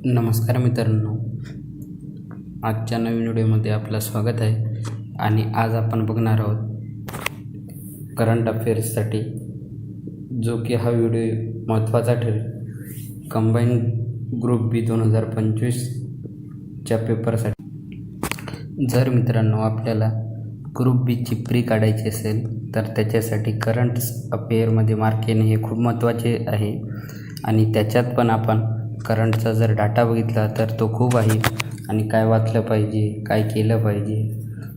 नमस्कार मित्रांनो, आजच्या नवीन व्हिडिओमध्ये आपलं स्वागत आहे. आणि आज आपण बघणार आहोत करंट अफेअर्ससाठी, जो की हा व्हिडिओ महत्त्वाचा ठरेल कंबाईन ग्रुप बी 2025च्या पेपरसाठी. जर मित्रांनो आपल्याला ग्रुप बीची प्री काढायची असेल तर त्याच्यासाठी करंट अफेअरमध्ये मार्क येणे हे खूप महत्त्वाचे आहे. आणि त्याच्यात पण आपण करंटचा जर डाटा बघितला तर तो खूप आहे. आणि काय वाचलं पाहिजे, काय केलं पाहिजे,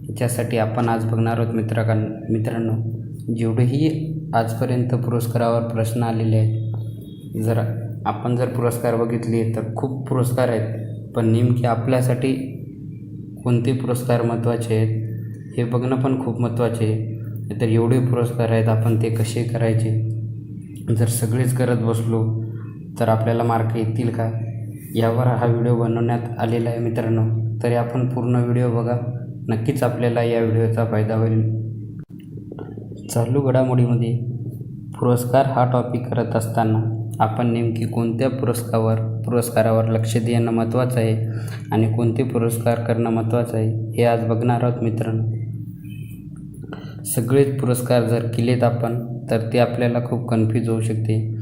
याच्यासाठी आपण आज बघणार आहोत. मित्रांनो, जेवढेही आजपर्यंत पुरस्कारावर प्रश्न आलेले आहेत, जर आपण पुरस्कार बघितले तर खूप पुरस्कार आहेत, पण नेमके आपल्यासाठी कोणते पुरस्कार महत्त्वाचे आहेत हे बघणं पण खूप महत्त्वाचे आहे. तर एवढे पुरस्कार आहेत, आपण ते कसे करायचे? जर सगळेच करत बसलो तर आपल्याला मार्क येतील का? यावर हा व्हिडिओ बनवण्यात आलेला आहे मित्रांनो. तरी आपण पूर्ण व्हिडिओ बघा, नक्कीच आपल्याला या व्हिडिओचा फायदा होईल. चालू घडामोडीमध्ये पुरस्कार हा टॉपिक करत असताना आपण नेमकी कोणत्या पुरस्कारावर लक्ष देणं महत्त्वाचं आहे आणि कोणते पुरस्कार करणं महत्त्वाचं आहे हे आज बघणार आहोत मित्रांनो. सगळेच पुरस्कार जर केलेत आपण तर ते आपल्याला खूप कन्फ्यूज होऊ शकते.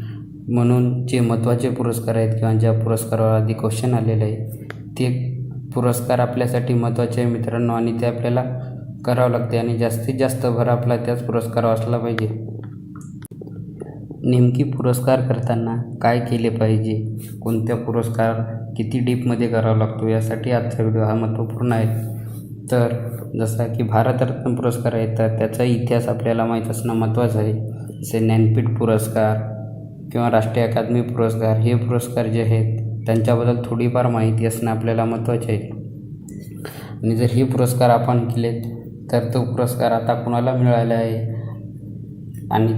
म्हणून जे महत्त्वाचे पुरस्कार आहेत किंवा ज्या पुरस्कारावर आधी क्वेश्चन आलेले आहे ते पुरस्कार आपल्यासाठी महत्त्वाचे आहे मित्रांनो, आणि ते आपल्याला करावं लागते. आणि जास्तीत जास्त भर आपला त्याच पुरस्कारावर असला पाहिजे. नेमकी पुरस्कार करताना काय केले पाहिजे, कोणत्या पुरस्कार किती डीपमध्ये करावा लागतो, यासाठी आजचा व्हिडिओ हा महत्त्वपूर्ण आहे. तर जसा की भारतरत्न पुरस्कार आहे तर त्याचा इतिहास आपल्याला माहीत असणं महत्त्वाचं आहे. जसे ज्ञानपीठ पुरस्कार किंवा राष्ट्रीय अकादमी पुरस्कार, हे पुरस्कार जे आहेत त्यांच्याबद्दल थोडीफार माहिती असणं आपल्याला महत्त्वाचे आहे. आणि जर हे पुरस्कार आपण केलेत तर तो पुरस्कार आता कुणाला मिळाला आहे आणि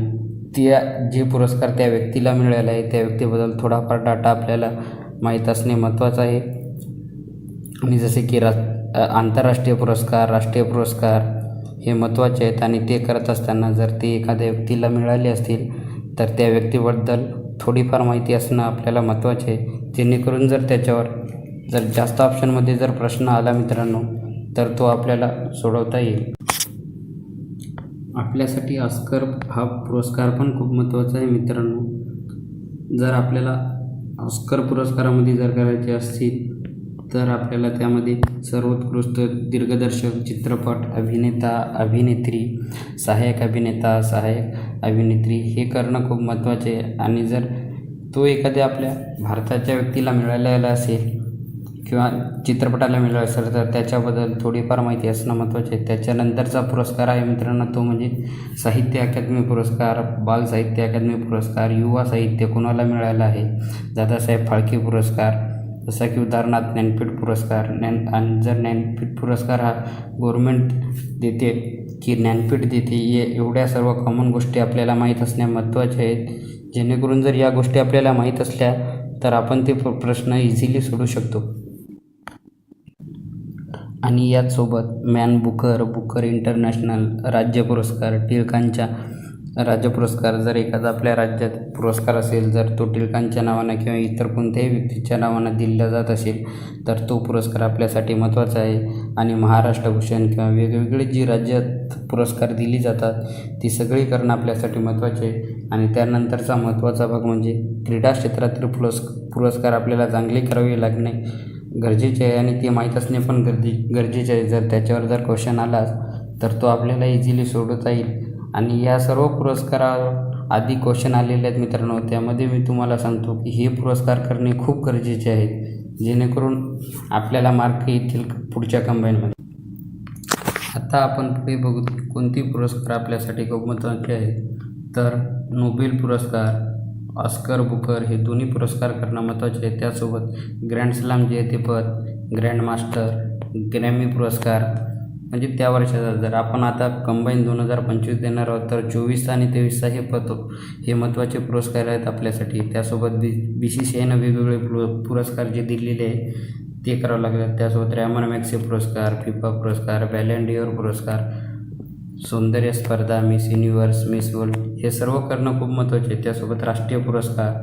जे पुरस्कार त्या व्यक्तीला मिळाला आहे त्या व्यक्तीबद्दल थोडाफार डाटा आपल्याला माहीत असणे महत्त्वाचं आहे. आणि जसे की आंतरराष्ट्रीय पुरस्कार, राष्ट्रीय पुरस्कार हे महत्त्वाचे आहेत. आणि ते करत असताना जर ते एखाद्या व्यक्तीला मिळाले असतील तर त्या व्यक्तीबद्दल थोडीफार माहिती असणं आपल्याला महत्त्वाचे आहे, जेणेकरून जर त्याच्यावर जास्त ऑप्शनमध्ये जर प्रश्न आला मित्रांनो तर तो आपल्याला सोडवता येईल. आपल्यासाठी ऑस्कर हा पुरस्कार पण खूप महत्त्वाचा आहे मित्रांनो. जर आपल्याला ऑस्कर पुरस्कारामध्ये जर करायचे असतील तर आपल्याला त्यामध्ये सर्वोत्कृष्ट दिग्दर्शक, चित्रपट, अभिनेता, अभिनेत्री, सहाय्यक अभिनेता, सहाय्यक अभिनेत्री हे करणं खूप महत्त्वाचे आहे. आणि जर तो एखाद्या आपल्या भारताच्या व्यक्तीला मिळालेला असेल किंवा चित्रपटाला मिळाला असेल तर त्याच्याबद्दल थोडीफार माहिती असणं महत्त्वाचे आहे. त्याच्यानंतरचा पुरस्कार आहे मित्रांनो तो म्हणजे साहित्य अकादमी पुरस्कार, बाल साहित्य अकादमी पुरस्कार, युवा साहित्य कोणाला मिळाला आहे, दादासाहेब फाळके पुरस्कार, जसा की उदाहरणार्थ ज्ञानपीठ पुरस्कार. आणि जर ज्ञानपीठ पुरस्कार हा गव्हर्मेंट देते की ज्ञानपीठ देते, एवढ्या सर्व कॉमन गोष्टी आपल्याला माहीत असण्या महत्त्वाच्या आहेत, जेणेकरून जर या गोष्टी आपल्याला माहीत असल्या तर आपण ते प्रश्न इझिली सोडवू शकतो. आणि याचसोबत मॅन बुकर इंटरनॅशनल राज्य पुरस्कार, टिळकांच्या राज्य पुरस्कार, जर एखादा आपल्या राज्यात पुरस्कार असेल जर तो टिळकांच्या नावानं किंवा इतर कोणत्याही व्यक्तीच्या नावानं दिला जात असेल तर तो पुरस्कार आपल्यासाठी महत्त्वाचा आहे. आणि महाराष्ट्र भूषण किंवा वेगवेगळे जी राज्यात पुरस्कार दिली जातात ती सगळी करणं आपल्यासाठी महत्त्वाचे आहे. आणि त्यानंतरचा महत्त्वाचा भाग म्हणजे क्रीडा क्षेत्रातील पुरस्कार आपल्याला चांगले करावे लागणे गरजेचे आहे आणि ते माहीत असणे पण गरजेचे आहे. जर त्याच्यावर जर क्वेश्चन आलाच तर तो आपल्याला इझिली सोडवता येईल. आणि या सर्व पुरस्कारावर आधी क्वेश्चन आलेले आहेत मित्रांनो, त्यामध्ये मी तुम्हाला सांगतो की हे पुरस्कार करणे खूप गरजेचे आहेत, जेणेकरून आपल्याला मार्क येतील पुढच्या कंबाईनमध्ये. आता आपण पुढे बघू कोणती पुरस्कार आपल्यासाठी खूप महत्त्वाचे आहेत. तर नोबेल पुरस्कार, ऑस्कर बुकर हे दोन्ही पुरस्कार करणं महत्त्वाचे आहे. त्यासोबत ग्रँड स्लॅम जेतेपद, ग्रँड मास्टर, ग्रॅमी पुरस्कार म्हणजे त्या वर्षाचा. जर आपण आता कंबाईन 2025 देणार आहोत तर 24 आणि 23चा हे महत्त्वाचे पुरस्कार आहेत आपल्यासाठी. त्यासोबत BCCIनं वेगवेगळे पुरस्कार जे दिलेले आहे ते करावं लागतात. त्यासोबत रॅमन मॅग्सेसे पुरस्कार, फिफा पुरस्कार, बॅलन डिओर पुरस्कार, सौंदर्य स्पर्धा, मिस युनिव्हर्स, मिस वर्ल्ड हे सर्व करणं खूप महत्त्वाचे आहे. त्यासोबत राष्ट्रीय पुरस्कार,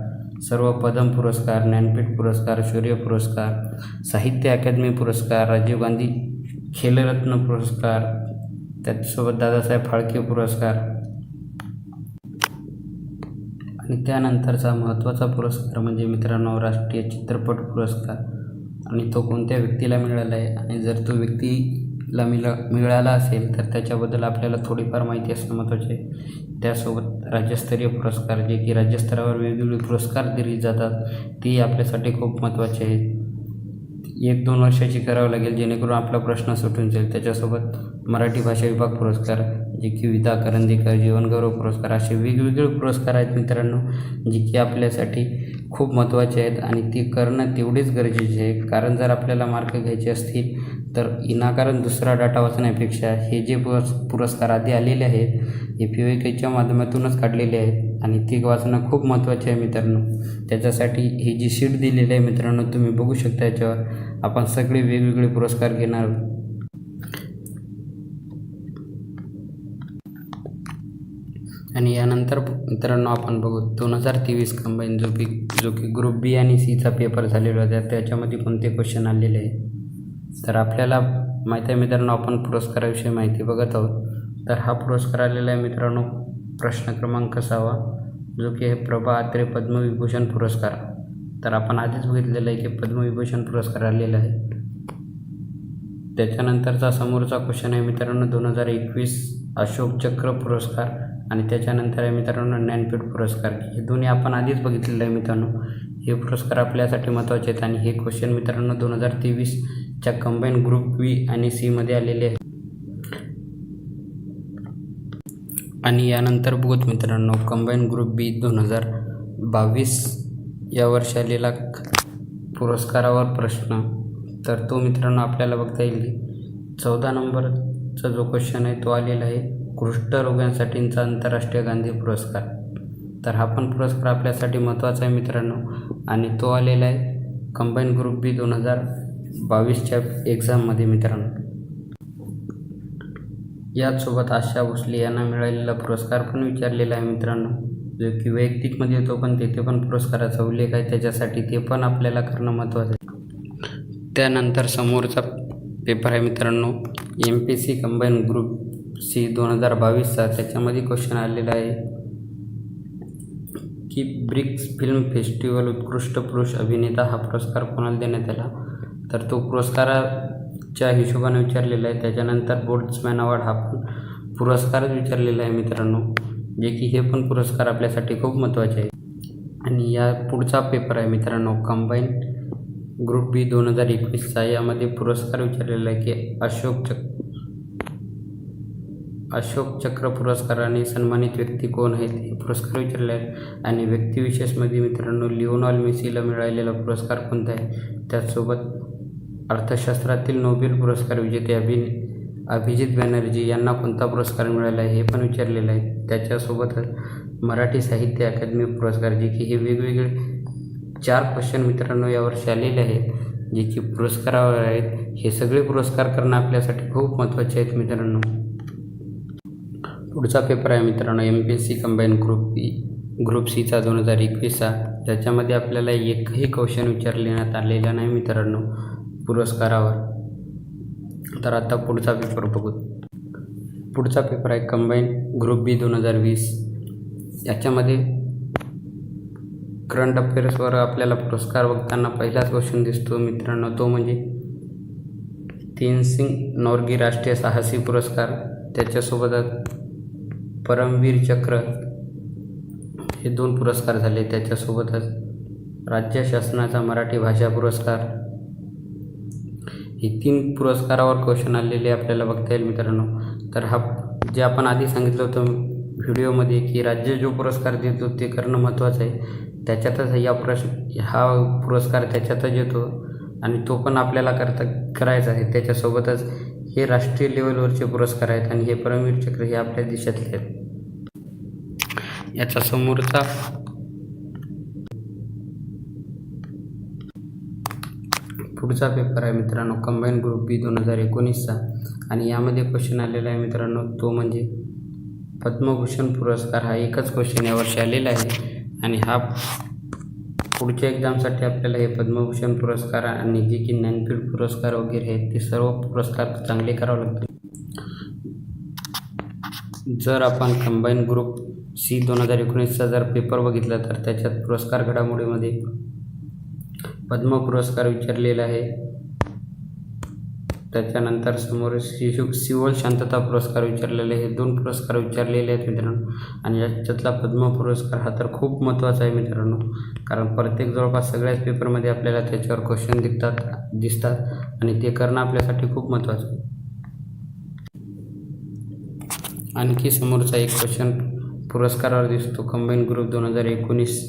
सर्व पद्म पुरस्कार, ज्ञानपीठ पुरस्कार, शौर्य पुरस्कार, साहित्य अकादमी पुरस्कार, राजीव गांधी खेलरत्न पुरस्कार, त्याचसोबत दादासाहेब फाळके पुरस्कार आणि त्यानंतरचा महत्त्वाचा पुरस्कार म्हणजे मित्रांनो राष्ट्रीय चित्रपट पुरस्कार. आणि तो कोणत्या व्यक्तीला मिळाला आहे आणि जर तो व्यक्तीला मिळाला असेल तर त्याच्याबद्दल आपल्याला थोडीफार माहिती असणं महत्त्वाचे आहे. त्यासोबत राज्यस्तरीय पुरस्कार, जे की राज्यस्तरावर वेगवेगळे पुरस्कार दिले जातात, ती आपल्यासाठी खूप महत्त्वाचे आहेत. 1-2 वर्षाची करावं लागेल जेणेकरून आपला प्रश्न सुटून जाईल. त्याच्यासोबत मराठी भाषा विभाग पुरस्कार, जे की विदा करंदीकर जीवनगौरव पुरस्कार, असे वेगवेगळे पुरस्कार आहेत मित्रांनो, जे की आपल्यासाठी खूप महत्त्वाचे आहेत आणि ते करणं तेवढेच गरजेचे आहे. कारण जर आपल्याला मार्क घ्यायचे असतील तर विनाकारण दुसरा डाटा वाचण्यापेक्षा हे जे पुरस्कार आधी आलेले आहेत हे PYQच्या माध्यमातूनच काढलेले आहेत आणि ते वाचणं खूप महत्त्वाचे आहे मित्रांनो. त्याच्यासाठी ही जी शीट दिलेली आहे मित्रांनो, तुम्ही बघू शकता. याच्यावर आपण सगळे वेगवेगळे पुरस्कार घेणार आहोत. आणि यानंतर मित्रांनो आपण बघू 2023 कंबाईन, जो की ग्रुप बी आणि सीचा पेपर झालेला होता, त्याच्यामध्ये कोणते क्वेश्चन आलेले आहे. तर आपल्याला माहीत आहे मित्रांनो, आपण पुरस्काराविषयी माहिती बघत आहोत. तर हा पुरस्कार आलेला आहे मित्रांनो प्रश्न क्रमांक 6, जो की आहे प्रभा अत्रे पद्मविभूषण पुरस्कार. तर आपण आधीच बघितलेलं आहे की पद्मविभूषण पुरस्कार आलेला आहे. त्याच्यानंतरचा समोरचा क्वेश्चन आहे मित्रांनो 2021 अशोक चक्र पुरस्कार आणि त्याच्यानंतर आहे मित्रांनो ज्ञानपीठ पुरस्कार. हे दोन्ही आपण आधीच बघितलेलं आहे मित्रांनो. हे पुरस्कार आपल्यासाठी महत्त्वाचे आहेत आणि हे क्वेश्चन मित्रांनो 2023च्या कंबाईन ग्रुप बी आणि सीमध्ये आलेले आहेत. आणि यानंतर बघूत मित्रांनो कंबाईन ग्रुप बी 2022 या वर्षी आलेला पुरस्कारावर प्रश्न. तर तो मित्रांनो आपल्याला बघता येईल. 14 नंबरचा जो क्वेश्चन आहे तो आलेला आहे कुष्ठरोग्यांसाठीचा आंतरराष्ट्रीय गांधी पुरस्कार. तर हा पण पुरस्कार आपल्यासाठी महत्त्वाचा आहे मित्रांनो आणि तो आलेला आहे कंबाईन ग्रुप बी 2022च्या एक्झाममध्ये मित्रांनो. याचसोबत आशा भोसले यांना मिळालेला पुरस्कार पण विचारलेला आहे मित्रांनो, जो की वैयक्तिकमध्ये येतो पण तेथे पण पुरस्काराचा उल्लेख आहे. त्याच्यासाठी ते पण आपल्याला करणं महत्त्वाचं आहे. त्यानंतर समोरचा पेपर आहे मित्रांनो MPSC कंबाईन ग्रुप सी 2022चा. त्याच्यामध्ये क्वेश्चन आलेला आहे की ब्रिक्स फिल्म फेस्टिवल उत्कृष्ट पुरुष अभिनेता हा पुरस्कार कोणाला देण्यात आला. तर तो पुरस्काराच्या हिशोबाने विचारलेला आहे. त्याच्यानंतर बोल्ट्झमॅन अवॉर्ड हा पण पुरस्कारच विचारलेला आहे मित्रांनो, जे की हे पण पुरस्कार आपल्यासाठी खूप महत्त्वाचे आहे. आणि या पुढचा पेपर आहे मित्रांनो कंबाईन ग्रुप बी 2021चा. यामध्ये पुरस्कार विचारलेला आहे की अशोक चक्र पुरस्काराने सन्मानित व्यक्ती कोण आहेत, हे पुरस्कार विचारले आहेत. आणि व्यक्तिविशेषमध्ये मित्रांनो लिओनेल मेसीला मिळालेला पुरस्कार कोणता आहे. त्याचसोबत अर्थशास्त्रातील नोबेल पुरस्कार विजेते अभिजित बॅनर्जी यांना कोणता पुरस्कार मिळाला आहे, हे पण विचारलेलं आहे. त्याच्यासोबतच मराठी साहित्य अकादमी पुरस्कार, जे की हे वेगवेगळे 4 क्वेश्चन मित्रांनो यावर्षी आलेले आहेत, जे की पुरस्कारावर आहेत. हे सगळे पुरस्कार करणं आपल्यासाठी खूप महत्त्वाचे आहेत मित्रांनो. पुढचा पेपर आहे मित्रांनो MPSC कंबाईन ग्रुप सीचा 2021चा, ज्याच्यामध्ये आपल्याला एकही क्वेश्चन विचारण्यात आलेला नाही मित्रांनो पुरस्कारावर. तर आता पुढचा पेपर बघू. पुढचा पेपर आहे कंबाईन ग्रुप बी 2020. याच्यामध्ये करंट अफेअर्सवर आपल्याला पुरस्कार बघताना पहिलाच क्वेश्चन दिसतो मित्रांनो, तो म्हणजे तेनसिंग नोर्गे राष्ट्रीय साहसी पुरस्कार. त्याच्यासोबतच परमवीर चक्र हे 2 पुरस्कार झाले. त्याच्यासोबतच राज्य शासनाचा मराठी भाषा पुरस्कार, हे 3 पुरस्कारावर क्वेश्चन आलेले आपल्याला बघता येईल मित्रांनो. तर हा जे आपण आधी सांगितलं होतं व्हिडिओमध्ये की राज्य जो पुरस्कार देतो ते करणं महत्त्वाचं आहे, त्याच्यातच हा पुरस्कार त्याच्यातच येतो आणि तो पण आपल्याला करायचा आहे. त्याच्यासोबतच हे राष्ट्रीय लेवलवरचे पुरस्कार आहेत आणि हे परमवीर चक्र हे आपल्या देशातले आहेत. याचा समोरचा पुढचा पेपर आहे मित्रांनो कंबाईन ग्रुप बी 2019चा आणि यामध्ये क्वेश्चन आलेला आहे मित्रांनो, तो म्हणजे पद्मभूषण पुरस्कार. हा एकच क्वेश्चन यावर्षी आलेला आहे आणि हा पुढच्या एक्झामसाठी आपल्याला हे पद्मभूषण पुरस्कार आणि जे की ज्ञानपीठ पुरस्कार वगैरे आहेत ते सर्व पुरस्कार चांगले करावे लागतील. जर आपण कंबाईन ग्रुप सी 2019चा जर पेपर बघितला तर त्याच्यात पुरस्कार घडामोडीमध्ये पद्म पुरस्कार विचारलेला आहे. त्याच्यानंतर समोर सिव्हिल शांतता पुरस्कार विचारलेले हे 2 पुरस्कार विचारलेले आहेत मित्रांनो. आणि याच्यातला पद्म पुरस्कार हा तर खूप महत्त्वाचा आहे मित्रांनो, कारण प्रत्येक जवळपास सगळ्याच पेपरमध्ये आपल्याला त्याच्यावर क्वेश्चन दिसतात आणि ते करणं आपल्यासाठी खूप महत्त्वाचं आहे. आणखी समोरचा एक क्वेश्चन पुरस्कारावर दिसतो कंबाईन ग्रुप 2019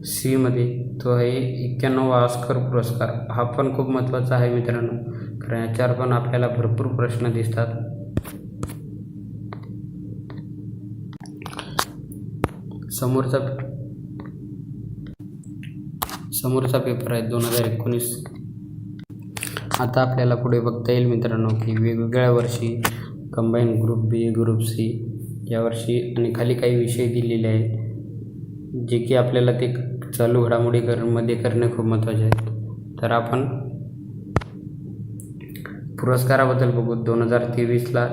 सी मध्ये, तो आहे 91वा ऑस्कर पुरस्कार. हा पण खूप महत्त्वाचा आहे मित्रांनो, कारण याच्यावर पण आपल्याला भरपूर प्रश्न दिसतात. समोरचा पेपर आहे 2019. आता आपल्याला पुढे बघता येईल मित्रांनो की वेगवेगळ्या वर्षी कंबाईन ग्रुप बी, ग्रुप सी यावर्षी आणि खाली काही विषय दिलेले आहेत जे की आपल्याला ते चालू घडामोडीमध्ये करणे खूप महत्त्वाचे आहे. तर आपण पुरस्काराबद्दल बघू. 2023ला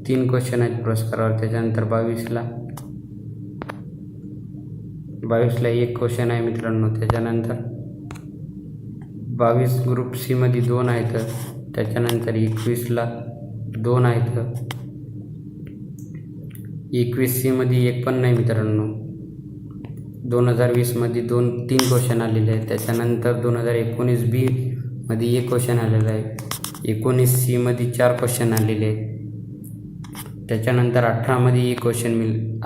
3 क्वेश्चन आहेत पुरस्कारावर. त्याच्यानंतर 22ला 1 क्वेश्चन आहे मित्रांनो. त्याच्यानंतर 22 ग्रुप सी मध्ये 2 आहेत. त्याच्यानंतर 21ला 2 आहेत. 21 सी मध्ये 1 पण नाही मित्रांनो. 2020 मध्ये 3 क्वेश्चन आलेले आहेत. त्याच्यानंतर 2019 बी मध्ये 1 क्वेश्चन आलेला आहे. 19 सी मध्ये 4 क्वेश्चन आलेले आहेत. त्याच्यानंतर 18 मध्ये 1 क्वेश्चन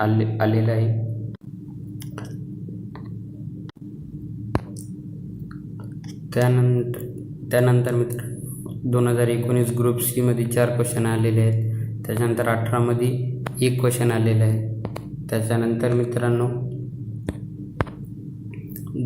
आलेलं आहे. त्यानंतर मित्रांनो 2019 ग्रुप सी मध्ये 4 क्वेश्चन आलेले आहेत. त्याच्यानंतर 18 मध्ये 1 क्वेश्चन आलेलं आहे. त्याच्यानंतर मित्रांनो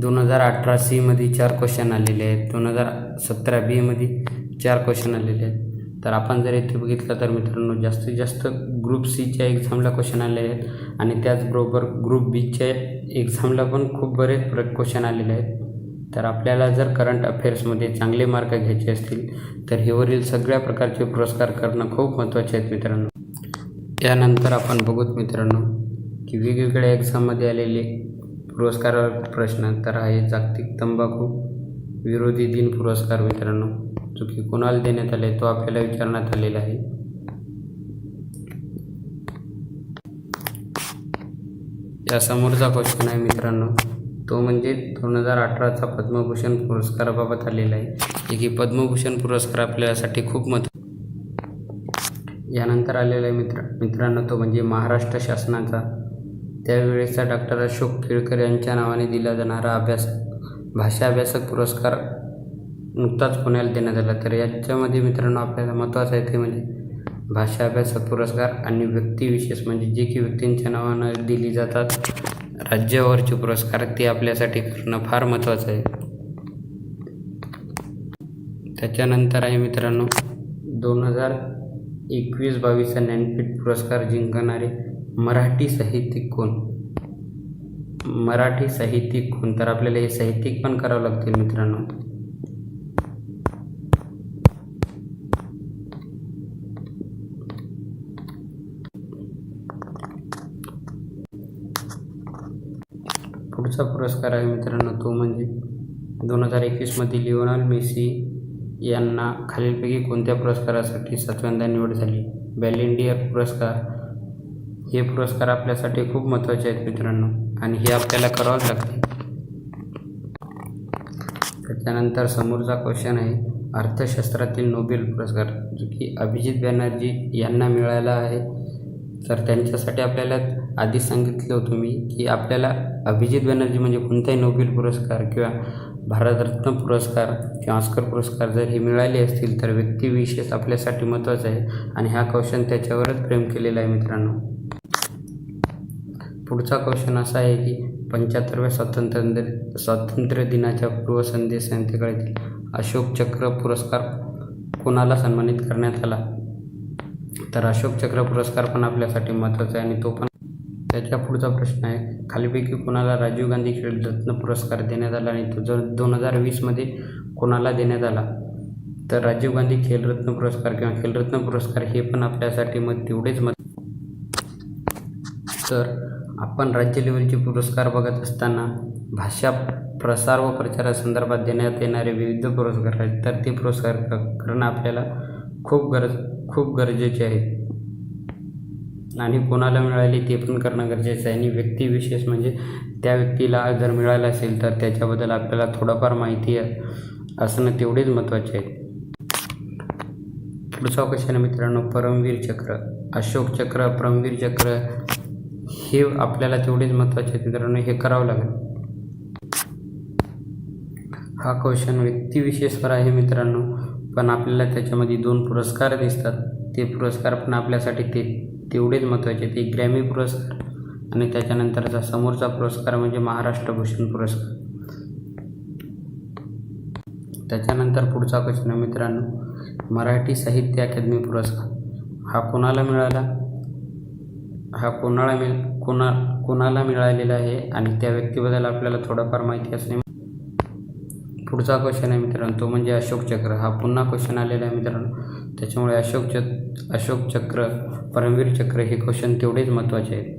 2018 सी मध्ये 4 क्वेश्चन आलेले आहेत. 2017 बी मध्ये 4 क्वेश्चन आलेले आहेत. तर आपण जर इथे बघितलं तर मित्रांनो जास्तीत जास्त ग्रुप सीच्या एक्झामला क्वेश्चन आलेले आहेत आणि त्याचबरोबर ग्रुप बीच्या एक्झामला पण खूप बरेच क्वेश्चन आलेले आहेत. तर आपल्याला जर करंट अफेअर्समध्ये चांगले मार्क घ्यायचे असतील तर हेवरील सगळ्या प्रकारचे पुरस्कार करणं खूप महत्त्वाचे आहेत मित्रांनो. यानंतर आपण बघूत मित्रांनो की वेगवेगळ्या एक्झाममध्ये आलेले पुरस्कारावर प्रश्न. तर आहे जागतिक तंबाखू विरोधी दिन पुरस्कार मित्रांनो, जो की कोणाला देण्यात आले तो आपल्याला विचारण्यात आलेला आहे. या समोरचा क्वेश्चन आहे मित्रांनो, तो म्हणजे 2018चा पद्मभूषण पुरस्काराबाबत आलेला आहे, जे की पद्मभूषण पुरस्कार आपल्यासाठी खूप यानंतर आलेला आहे मित्रांनो, तो म्हणजे महाराष्ट्र शासनाचा त्यावेळेचा डॉक्टर अशोक केळकर यांच्या नावाने दिला जाणारा भाषा अभ्यासक पुरस्कार नुकताच पुण्याला देण्यात आला. तर याच्यामध्ये मित्रांनो आपल्याला महत्त्वाचं आहे ते म्हणजे भाषा अभ्यासक पुरस्कार आणि व्यक्तिविशेष म्हणजे जे की व्यक्तींच्या नावानं दिली जातात राज्यावरचे पुरस्कार, ते आपल्यासाठी करणं फार महत्त्वाचं आहे. त्याच्यानंतर आहे मित्रांनो 2021-22 ज्ञानपीठ पुरस्कार जिंकणारे मराठी साहित्यिक कोण? तर आपल्याला हे साहित्यिक पण करावं लागतील मित्रांनो. पुढचा पुरस्कार आहे मित्रांनो, तो म्हणजे 2021 मध्ये लिओनेल मेसी यांना खालीलपैकी कोणत्या पुरस्कारासाठी 7व्यांदा निवड झाली? बॅलन डि'ओर पुरस्कार. हे पुरस्कार आपल्यासाठी खूप महत्त्वाचे आहेत मित्रांनो आणि हे आपल्याला करावंच लागते. त्याच्यानंतर समोरचा क्वेश्चन आहे अर्थशास्त्रातील नोबेल पुरस्कार, जो की अभिजित बॅनर्जी यांना मिळाला आहे. तर त्यांच्यासाठी आपल्याला आधी सांगितलं होतं मी की आपल्याला अभिजित बॅनर्जी म्हणजे कोणताही नोबेल पुरस्कार किंवा भारतरत्न पुरस्कार किंवा ऑस्कर पुरस्कार जर हे मिळाले असतील तर व्यक्तिविशेष आपल्यासाठी महत्त्वाचा आहे आणि हा क्वेश्चन त्याच्यावरच फ्रेम केलेला आहे मित्रांनो. पुढचा क्वेश्चन असा आहे की 75व्या स्वातंत्र्य दिनाच्या पूर्वसंध्येतील अशोक चक्र पुरस्कार कोणाला सन्मानित करण्यात आला? तर अशोक चक्र पुरस्कार पण आपल्यासाठी महत्त्वाचा आहे आणि तो पण त्याच्या पुढचा प्रश्न आहे, खालीलपैकी कोणाला राजीव गांधी खेलरत्न पुरस्कार देण्यात आला आणि तो जर 2020मध्ये कोणाला देण्यात आला? तर राजीव गांधी खेलरत्न पुरस्कार किंवा खेलरत्न पुरस्कार हे पण आपल्यासाठी तेवढेच तर आपण राज्य लेवलचे पुरस्कार बघत असताना भाषा प्रसार व प्रचारासंदर्भात देण्यात येणारे विविध पुरस्कार आहेत, तर ते पुरस्कार करणं आपल्याला खूप गरजेचे आहे आणि कोणाला मिळाले ते पण करणं गरजेचं आहे. आणि व्यक्तिविशेष म्हणजे त्या व्यक्तीला जर मिळालं असेल तर त्याच्याबद्दल आपल्याला थोडंफार माहिती असणं तेवढेच महत्त्वाचे आहे. पुढचा क्वेश्चन आहे मित्रांनो, परमवीर चक्र, अशोक चक्र, परमवीर चक्र हे आपल्याला तेवढेच महत्त्वाचे आहेत मित्रांनो, हे करावं लागेल. हा क्वेश्चन व्यक्तिविशेषवर आहे मित्रांनो, पण आपल्याला त्याच्यामध्ये 2 पुरस्कार दिसतात. ते पुरस्कार पण आपल्यासाठी तेवढेच महत्त्वाचे आहेत. एक ग्रॅमी पुरस्कार आणि त्याच्यानंतरचा समोरचा पुरस्कार म्हणजे महाराष्ट्र भूषण पुरस्कार. त्याच्यानंतर पुढचा क्वेश्चन आहे मित्रांनो, मराठी साहित्य अकादमी पुरस्कार हा कोणाला मिळाला? हा कोणाला मिळालेला आहे आणि त्या व्यक्तीबद्दल आपल्याला थोडंफार माहिती असणे. पुढचा क्वेश्चन आहे मित्रांनो, तो म्हणजे अशोक चक्र. हा पुन्हा क्वेश्चन आलेला आहे मित्रांनो, त्याच्यामुळे अशोक चक्र, परमवीर चक्र हे क्वेश्चन तेवढेच महत्त्वाचे आहेत.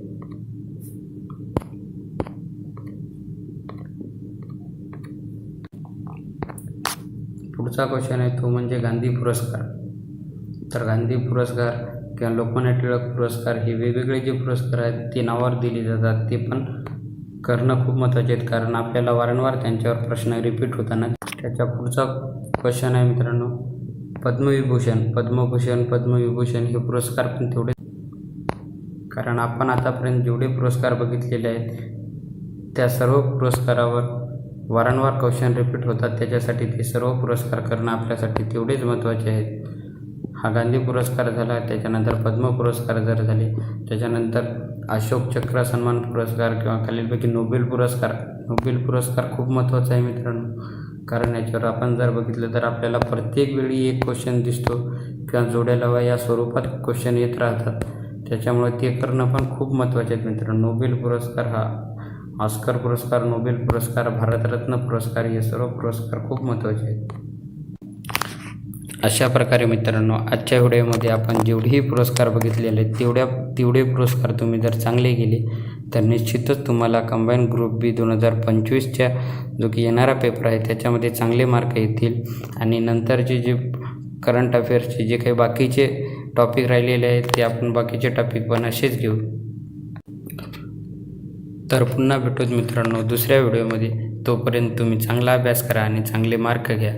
पुढचा क्वेश्चन आहे तो म्हणजे गांधी पुरस्कार. तर गांधी पुरस्कार किंवा लोकमान्य टिळक पुरस्कार हे वेगवेगळे जे पुरस्कार आहेत ते नावावर दिले जातात, ते पण करणं खूप महत्त्वाचे आहेत, कारण आपल्याला वारंवार त्यांच्यावर प्रश्न रिपीट होताना. त्याच्या पुढचा क्वेश्चन आहे मित्रांनो, पद्मविभूषण, पद्मविभूषण हे पुरस्कार पण तेवढे, कारण आपण आतापर्यंत जेवढे पुरस्कार बघितलेले आहेत त्या सर्व पुरस्कारावर वारंवार क्वेश्चन रिपीट होतात, त्याच्यासाठी ते सर्व पुरस्कार करणं आपल्यासाठी तेवढेच महत्त्वाचे आहेत. हा गांधी पुरस्कार झाला, त्याच्यानंतर पद्म पुरस्कार जर झाले, त्याच्यानंतर अशोक चक्र सन्मान पुरस्कार किंवा खालीलपैकी नोबेल पुरस्कार खूप महत्त्वाचा आहे मित्रांनो, कारण याच्यावर आपण जर बघितलं तर आपल्याला प्रत्येक वेळी एक क्वेश्चन दिसतो किंवा जोड्या लावा या स्वरूपात क्वेश्चन येत राहतात, त्याच्यामुळे ते करणं पण खूप महत्त्वाचे आहेत मित्रांनो. नोबेल पुरस्कार, हा ऑस्कर पुरस्कार, नोबेल पुरस्कार, भारतरत्न पुरस्कार हे सर्व पुरस्कार खूप महत्त्वाचे आहेत. अशा प्रकारे मित्रांनो आजच्या व्हिडिओमध्ये आपण जेवढेही पुरस्कार बघितलेले आहेत तेवढे पुरस्कार तुम्ही जर चांगले गेले तर निश्चितच तुम्हाला कंबाईन ग्रुप बी 2025च्या जो की येणारा पेपर आहे त्याच्यामध्ये चांगले मार्क येतील आणि नंतरचे जे करंट अफेअर्सचे जे काही बाकीचे टॉपिक राहिलेले आहेत ते आपण बाकीचे टॉपिक पण असेच घेऊ. तर पुन्हा भेटूच मित्रांनो दुसऱ्या व्हिडिओमध्ये. तोपर्यंत तुम्ही चांगला अभ्यास करा आणि चांगले मार्क घ्या.